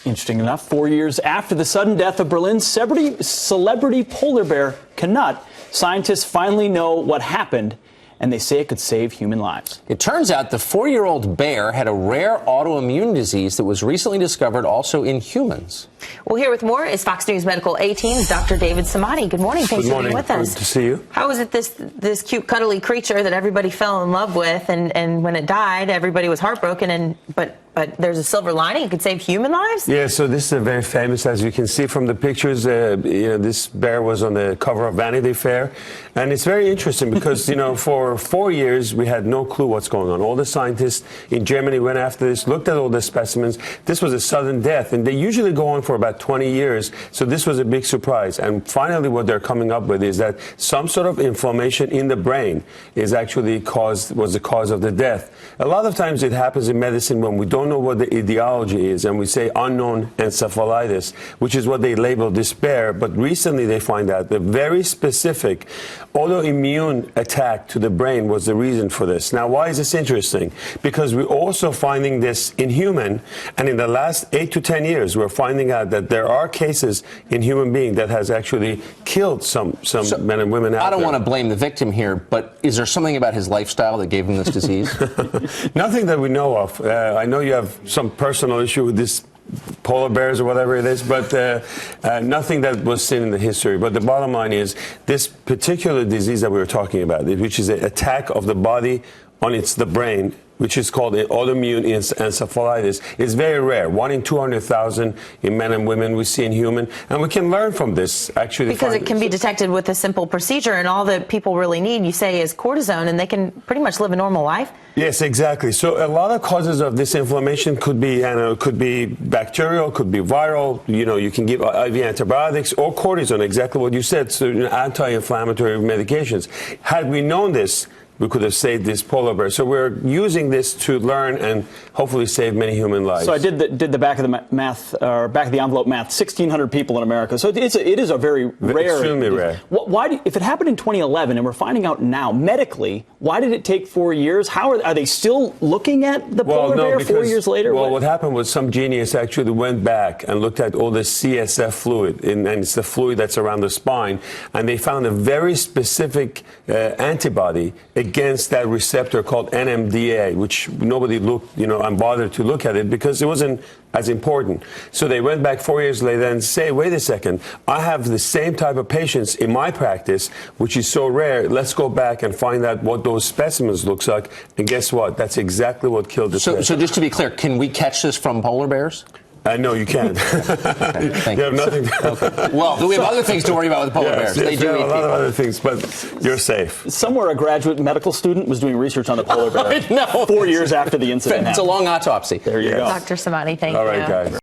Interesting enough, 4 years after the sudden death of Berlin's celebrity polar bear Knut, scientists finally know what happened, and they say it could save human lives. It turns out the 4-year-old bear had a rare autoimmune disease that was recently discovered also in humans. Well, here with more is Fox News Medical A-Team's Dr. David Samadi. Good morning. Thanks for being with us. Good to see you. How is it this cute, cuddly creature that everybody fell in love with, and when it died, everybody was heartbroken, but there's a silver lining? It could save human lives? Yeah, so this is very famous, as you can see from the pictures. This bear was on the cover of Vanity Fair. And it's very interesting because, for 4 years, we had no clue what's going on. All the scientists in Germany went after this, looked at all the specimens. This was a sudden death, and they usually go on for about 20 years. So this was a big surprise. And finally, what they're coming up with is that some sort of inflammation in the brain was the cause of the death. A lot of times it happens in medicine when we don't know what the etiology is, and we say unknown encephalitis, which is what they label this bear. But recently they find out the very specific autoimmune attack to the brain was the reason for this. Now, why is this interesting? Because we're also finding this in human, and in the last 8 to 10 years, we're finding out that there are cases in human beings that has actually killed some men and women out there. I don't want to blame the victim here, but is there something about his lifestyle that gave him this disease? Nothing that we know of. I know you have some personal issue with this polar bears or whatever it is, but nothing that was seen in the history. But the bottom line is this particular disease that we were talking about, which is an attack of the body on the brain, which is called autoimmune encephalitis, is very rare. 1 in 200,000 in men and women we see in human. And we can learn from this, actually. Because it can be detected with a simple procedure, and all that people really need, you say, is cortisone, and they can pretty much live a normal life? Yes, exactly. So a lot of causes of this inflammation could be bacterial, could be viral. You can give IV antibiotics or cortisone, exactly what you said, so anti-inflammatory medications. Had we known this, we could have saved this polar bear. So we're using this to learn and hopefully save many human lives. So I did the back of the math, or back of the envelope math. 1,600 people in America. So it is a very rare. Extremely rare. If it happened in 2011 and we're finding out now medically, why did it take 4 years? How are they still looking at the polar bear 4 years later? Well, what happened was some genius actually went back and looked at all the CSF fluid, and it's the fluid that's around the spine, and they found a very specific antibody against that receptor called NMDA, which nobody looked, and bothered to look at it because it wasn't as important. So they went back 4 years later and say, wait a second, I have the same type of patients in my practice, which is so rare. Let's go back and find out what those specimens looks like. And guess what? That's exactly what killed the bear. So just to be clear, can we catch this from polar bears? No, you can't. Okay, you have nothing. Okay. Well, we have other things to worry about with polar bears. They do eat a lot of other things, but you're safe. Somewhere a graduate medical student was doing research on the polar bear No. 4 years after the incident happened. It's a long autopsy. There you go. Dr. Samadi, thank you. All right, guys.